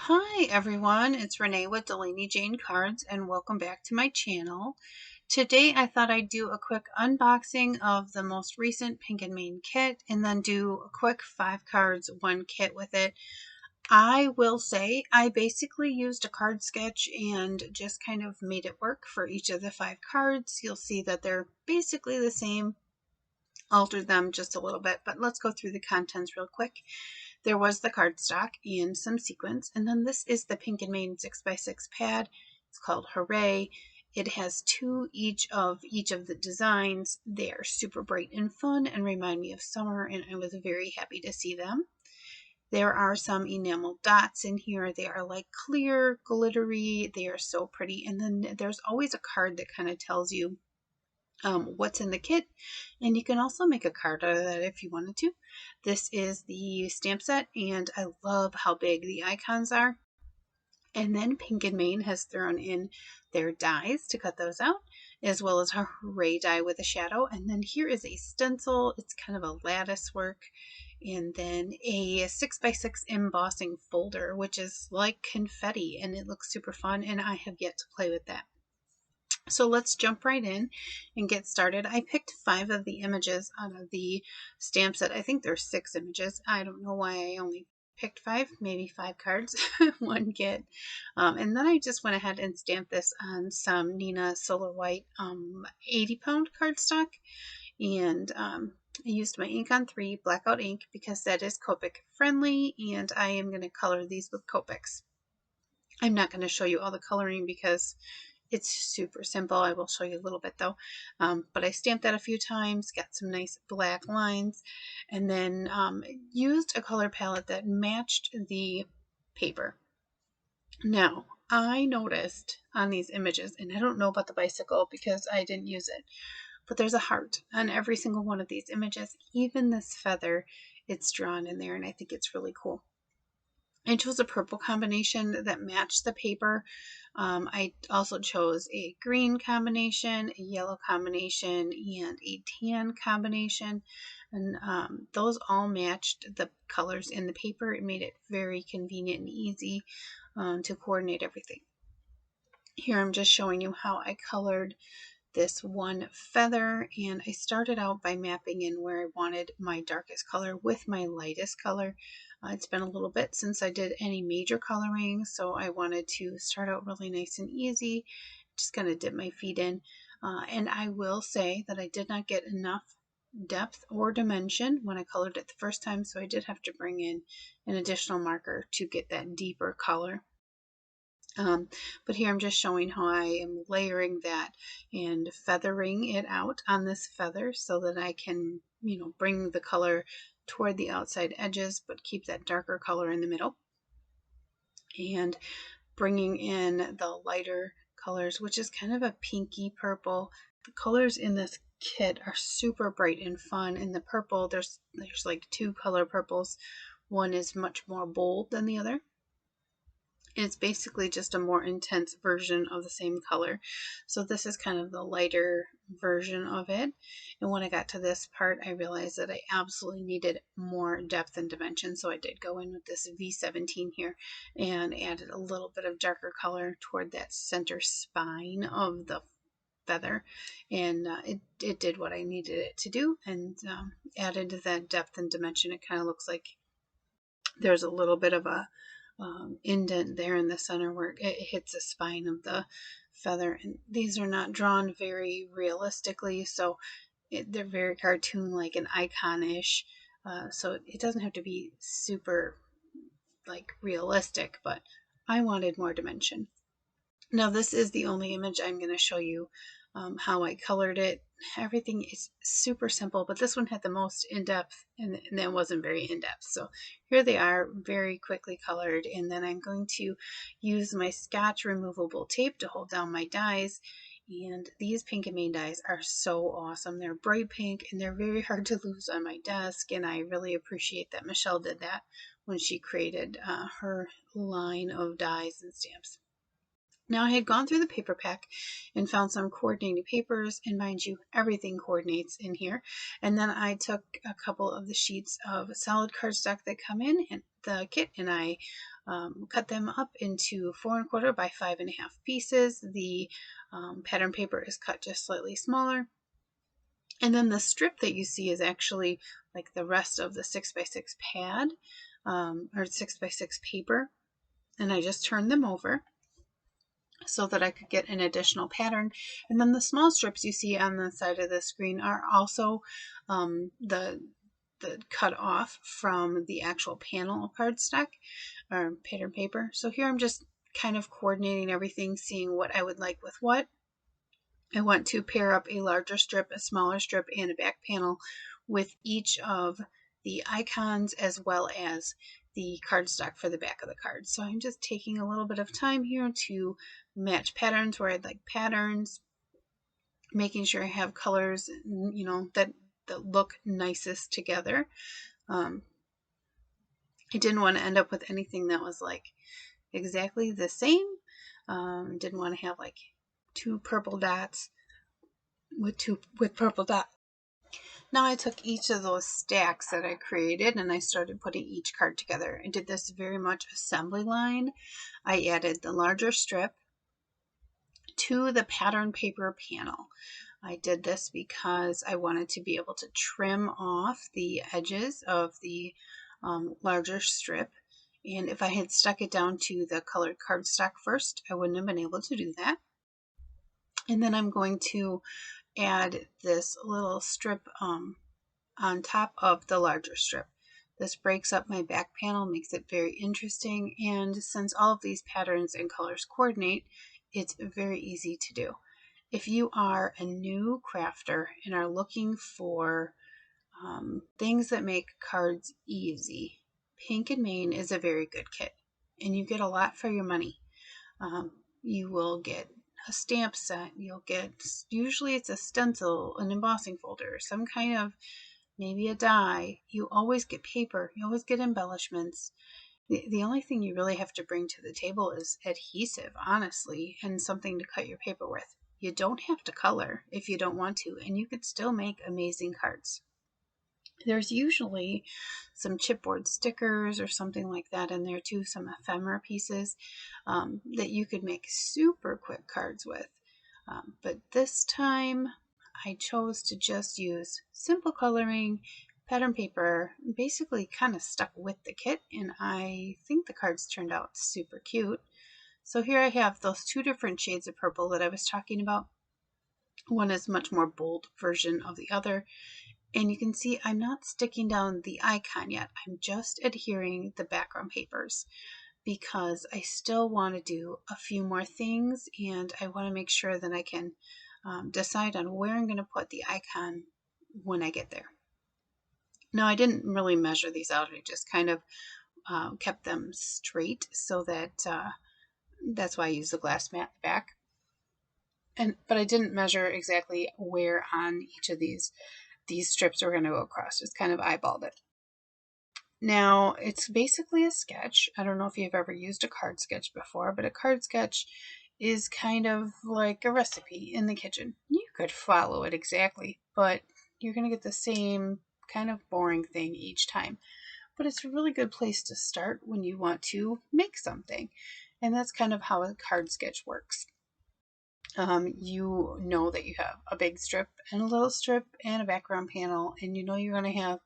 Hi everyone, it's Renee with Delaney Jane Cards and welcome back to my channel. Today I thought I'd do a quick unboxing of the most recent Pink and Main kit and then do a quick 5 cards, 1 kit with it. I will say I basically used a card sketch and just kind of made it work for each of the 5 cards. You'll see that they're basically the same, altered them just a little bit, but let's go through the contents real quick. There was the cardstock and some sequins, and then this is the Pink and Main 6x6 pad. It's called Hooray. It has 2 each of the designs. They are super bright and fun and remind me of summer, and I was very happy to see them. There are some enamel dots in here. They are like clear, glittery. They are so pretty. And then there's always a card that kind of tells you what's in the kit, and you can also make a card out of that if you wanted to. This is the stamp set, and I love how big the icons are. And then Pink and Main has thrown in their dies to cut those out, as well as a Hooray die with a shadow. And then here is a stencil. It's kind of a lattice work. And then a 6x6 embossing folder, which is like confetti, and it looks super fun, and I have yet to play with that. So let's jump right in and get started. I picked 5 of the images out of the stamp set. I think there's 6 images. I don't know why I only picked 5, maybe 5 cards, 1 kit. And then I just went ahead and stamped this on some Nina Solar White 80-pound cardstock. And I used my ink on 3, blackout ink, because that is Copic friendly, and I am going to color these with Copics. I'm not going to show you all the coloring because it's super simple. I will show you a little bit though. But I stamped that a few times, got some nice black lines, and then used a color palette that matched the paper. Now, I noticed on these images, and I don't know about the bicycle because I didn't use it, but there's a heart on every single one of these images. Even this feather, it's drawn in there, and I think it's really cool. I chose a purple combination that matched the paper. I also chose a green combination, a yellow combination, and a tan combination. And those all matched the colors in the paper. It made it very convenient and easy to coordinate everything. Here I'm just showing you how I colored this one feather, and I started out by mapping in where I wanted my darkest color with my lightest color. It's been a little bit since I did any major coloring, so I wanted to start out really nice and easy, just kind of dip my feet in. And I will say that I did not get enough depth or dimension when I colored it the first time, so I did have to bring in an additional marker to get that deeper color. But here I'm just showing how I am layering that and feathering it out on this feather so that I can, bring the color toward the outside edges, but keep that darker color in the middle. And bringing in the lighter colors, which is kind of a pinky purple. The colors in this kit are super bright and fun. In the purple, there's like 2 color purples. One is much more bold than the other. It's basically just a more intense version of the same color. So this is kind of the lighter version of it. And when I got to this part, I realized that I absolutely needed more depth and dimension. So I did go in with this V17 here and added a little bit of darker color toward that center spine of the feather. And it did what I needed it to do, and added that depth and dimension. It kind of looks like there's a little bit of a indent there in the center where it hits the spine of the feather. And these are not drawn very realistically, so they're very cartoon-like and icon-ish. So it doesn't have to be super like realistic, but I wanted more dimension. Now this is the only image I'm going to show you how I colored it. Everything is super simple, but this one had the most in-depth, and that wasn't very in-depth. So here they are, very quickly colored, and then I'm going to use my Scotch removable tape to hold down my dies. And these Pink and Main dies are so awesome. They're bright pink, and they're very hard to lose on my desk, and I really appreciate that Michelle did that when she created her line of dies and stamps. Now I had gone through the paper pack and found some coordinating papers, and mind you, everything coordinates in here. And then I took a couple of the sheets of solid cardstock that come in the kit, and I cut them up into 4 1/4 by 5 1/2 pieces. The pattern paper is cut just slightly smaller. And then the strip that you see is actually like the rest of the 6x6 pad or 6x6 paper. And I just turned them over so that I could get an additional pattern. And then the small strips you see on the side of the screen are also the cut off from the actual panel of cardstock or pattern paper. So here I'm just kind of coordinating everything, seeing what I would like with what. I want to pair up a larger strip, a smaller strip, and a back panel with each of the icons as well as the cardstock for the back of the card. So I'm just taking a little bit of time here to match patterns where I'd like patterns, making sure I have colors, you know, that look nicest together. I didn't want to end up with anything that was like exactly the same. Didn't want to have like 2 purple dots with purple dots. Now I took each of those stacks that I created and I started putting each card together. I did this very much assembly line. I added the larger strip to the pattern paper panel. I did this because I wanted to be able to trim off the edges of the larger strip. And if I had stuck it down to the colored cardstock first, I wouldn't have been able to do that. And then I'm going to add this little strip on top of the larger strip. This breaks up my back panel, makes it very interesting, and since all of these patterns and colors coordinate, it's very easy to do. If you are a new crafter and are looking for things that make cards easy, Pink and Main is a very good kit, and you get a lot for your money. You will get a stamp set, you'll get, usually it's a stencil, an embossing folder, some kind of, maybe a die. You always get paper, you always get embellishments. The only thing you really have to bring to the table is adhesive, honestly, and something to cut your paper with. You don't have to color if you don't want to, and you could still make amazing cards. There's usually some chipboard stickers or something like that in there too, some ephemera pieces that you could make super quick cards with. But this time I chose to just use simple coloring, pattern paper, basically kind of stuck with the kit, and I think the cards turned out super cute. So here I have those 2 different shades of purple that I was talking about. One is much more bold version of the other. And you can see I'm not sticking down the icon yet. I'm just adhering the background papers because I still want to do a few more things, and I want to make sure that I can decide on where I'm going to put the icon when I get there. Now, I didn't really measure these out. I just kind of kept them straight so that that's why I use the glass mat back. But I didn't measure exactly where on each of these strips are going to go across. Just kind of eyeballed it. Now, it's basically a sketch. I don't know if you've ever used a card sketch before, but a card sketch is kind of like a recipe in the kitchen. You could follow it exactly, but you're going to get the same kind of boring thing each time. But it's a really good place to start when you want to make something. And that's kind of how a card sketch works. You know that you have a big strip and a little strip and a background panel, and you know you're going to have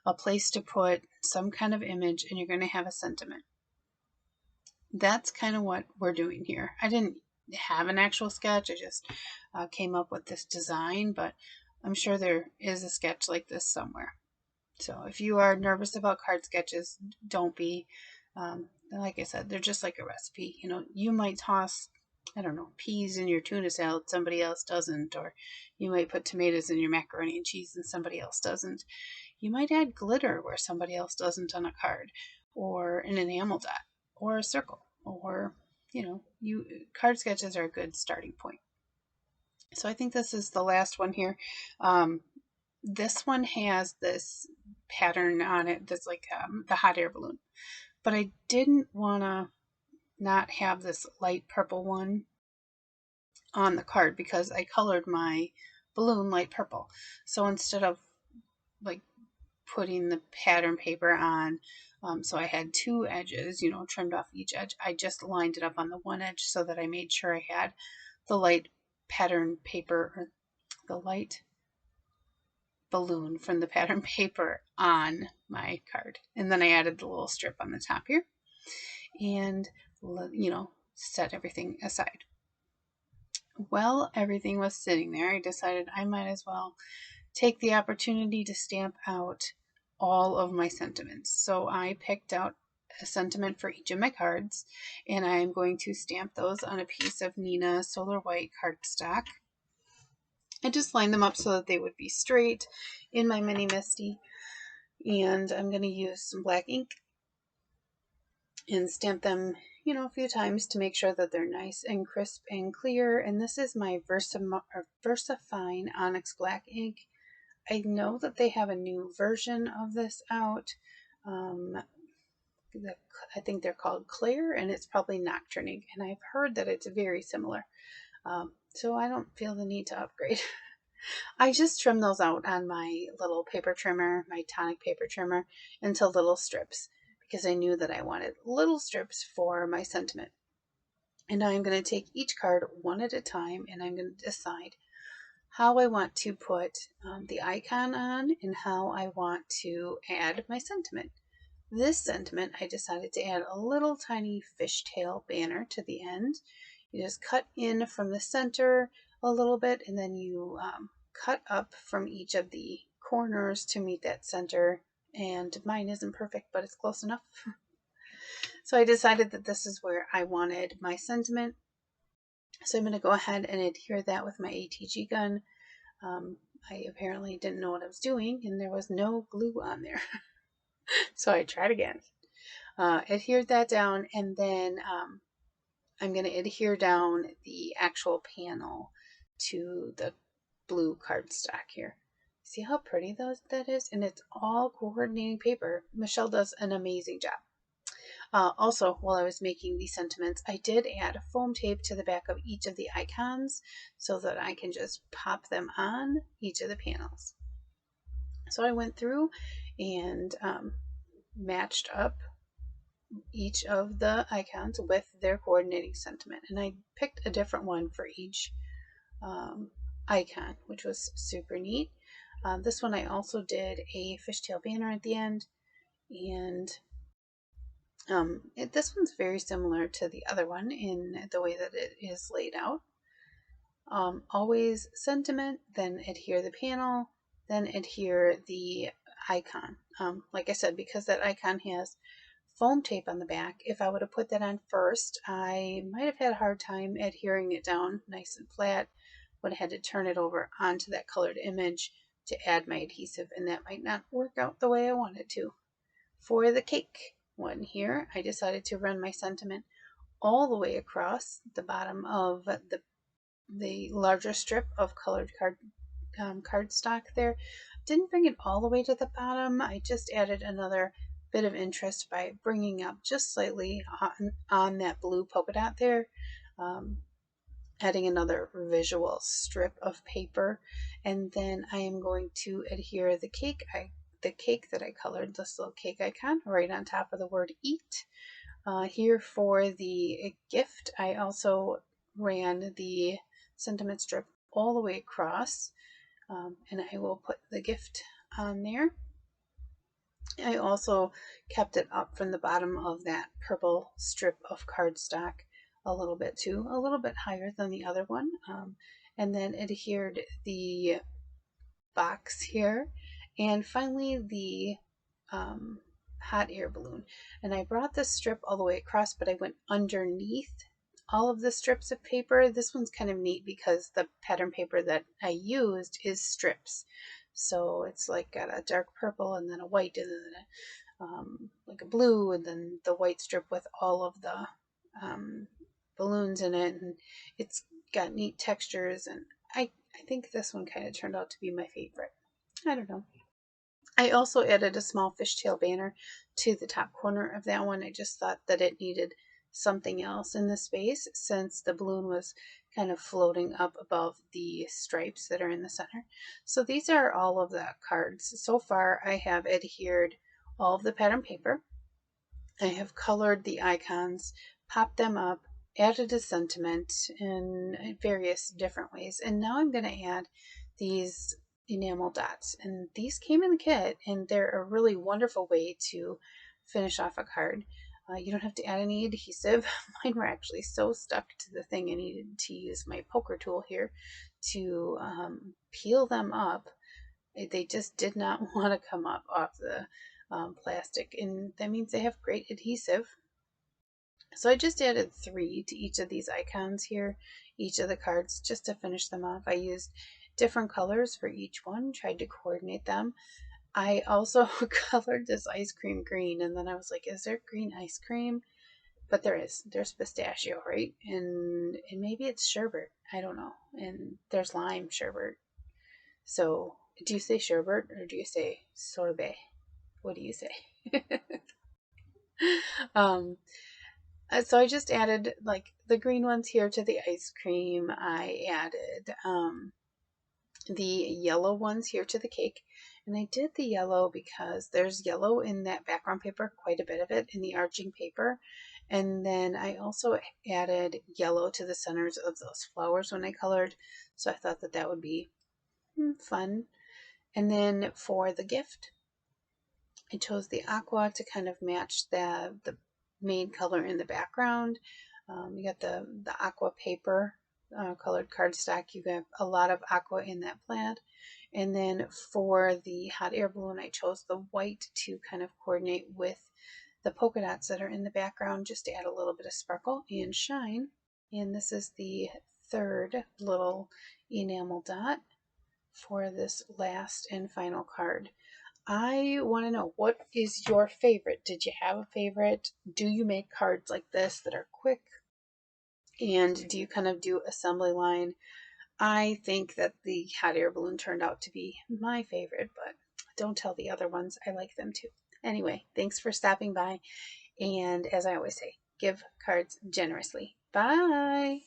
a place to put some kind of image, and you're going to have a sentiment. That's kind of what we're doing here. I didn't have an actual sketch. I just came up with this design, but I'm sure there is a sketch like this somewhere. So if you are nervous about card sketches, don't be. Like I said, they're just like a recipe. You know, you might toss, I don't know, peas in your tuna salad, somebody else doesn't, or you might put tomatoes in your macaroni and cheese and somebody else doesn't. You might add glitter where somebody else doesn't on a card, or an enamel dot, or a circle, or, you know, card sketches are a good starting point. So I think this is the last one here. This one has this pattern on it that's like the hot air balloon, but I didn't want to not have this light purple one on the card because I colored my balloon light purple. So instead of like putting the pattern paper on, so I had two edges, you know, trimmed off each edge, I just lined it up on the one edge so that I made sure I had the light pattern paper, or the light balloon from the pattern paper on my card. And then I added the little strip on the top here and, you know, set everything aside. Well, everything was sitting there. I decided I might as well take the opportunity to stamp out all of my sentiments. So I picked out a sentiment for each of my cards, and I'm going to stamp those on a piece of Nina Solar White cardstock. I just lined them up so that they would be straight in my mini Misty, and I'm going to use some black ink and stamp them, you know, a few times to make sure that they're nice and crisp and clear. And this is my VersaFine Onyx Black ink. I know that they have a new version of this out. I think they're called Clear, and it's probably Nocturne ink, and I've heard that it's very similar. So I don't feel the need to upgrade. I just trim those out on my little paper trimmer, my tonic paper trimmer, into little strips because I knew that I wanted little strips for my sentiment. And I'm going to take each card one at a time, and I'm going to decide how I want to put the icon on and how I want to add my sentiment. This sentiment, I decided to add a little tiny fishtail banner to the end. You just cut in from the center a little bit, and then you cut up from each of the corners to meet that center. And mine isn't perfect, but it's close enough. So I decided that this is where I wanted my sentiment. So I'm going to go ahead and adhere that with my ATG gun. I apparently didn't know what I was doing, and there was no glue on there. So I tried again. Adhered that down, and then I'm going to adhere down the actual panel to the blue cardstock here. See how pretty that is? And it's all coordinating paper. Michelle does an amazing job. Also, while I was making these sentiments, I did add foam tape to the back of each of the icons so that I can just pop them on each of the panels. So I went through and matched up each of the icons with their coordinating sentiment, and I picked a different one for each icon, which was super neat. This one I also did a fishtail banner at the end, and this one's very similar to the other one in the way that it is laid out. Always sentiment, then adhere the panel, then adhere the icon. Like I said, because that icon has foam tape on the back, if I would have put that on first, I might have had a hard time adhering it down nice and flat. Would have had to turn it over onto that colored image to add my adhesive, and that might not work out the way I wanted to. For the cake one here, I decided to run my sentiment all the way across the bottom of the larger strip of colored cardstock there. Didn't bring it all the way to the bottom. I just added another bit of interest by bringing up just slightly on that blue polka dot there, adding another visual strip of paper. And then I am going to adhere the cake that I colored, this little cake icon, right on top of the word eat. Here for the gift, I also ran the sentiment strip all the way across, and I will put the gift on there. I also kept it up from the bottom of that purple strip of cardstock a little bit too, a little bit higher than the other one, and then adhered the box here, and finally the hot air balloon. And I brought this strip all the way across, but I went underneath all of the strips of paper. This one's kind of neat because the pattern paper that I used is strips. So it's like got a dark purple and then a white and then like a blue and then the white strip with all of the balloons in it. And it's got neat textures, and I think this one kind of turned out to be my favorite. I don't know. I also added a small fishtail banner to the top corner of that one. I just thought that it needed something else in the space since the balloon was kind of floating up above the stripes that are in the center. So these are all of the cards. So far I have adhered all of the pattern paper. I have colored the icons, popped them up, added a sentiment in various different ways, and now I'm going to add these enamel dots. And these came in the kit, and they're a really wonderful way to finish off a card. You don't have to add any adhesive. Mine were actually so stuck to the thing I needed to use my poker tool here to peel them up. They just did not want to come up off the plastic, and that means they have great adhesive. So I just added 3 to each of these icons here, each of the cards, just to finish them off. I used different colors for each one, tried to coordinate them. I also colored this ice cream green, and then I was like, is there green ice cream? But there is. There's pistachio, right? And maybe it's sherbet. I don't know. And there's lime sherbet. So do you say sherbet or do you say sorbet? What do you say? um, so I just added like the green ones here to the ice cream. I added the yellow ones here to the cake. And I did the yellow because there's yellow in that background paper, quite a bit of it in the arching paper. And then I also added yellow to the centers of those flowers when I colored. So I thought that that would be fun. And then for the gift, I chose the aqua to kind of match the main color in the background. You got the aqua paper colored cardstock. You got a lot of aqua in that plaid. And then for the hot air balloon, I chose the white to kind of coordinate with the polka dots that are in the background, just to add a little bit of sparkle and shine. And this is the third little enamel dot for this last and final card. I want to know, what is your favorite? Did you have a favorite? Do you make cards like this that are quick? And do you kind of do assembly line? I think that the hot air balloon turned out to be my favorite, but don't tell the other ones. I like them too. Anyway, thanks for stopping by. And as I always say, give cards generously. Bye.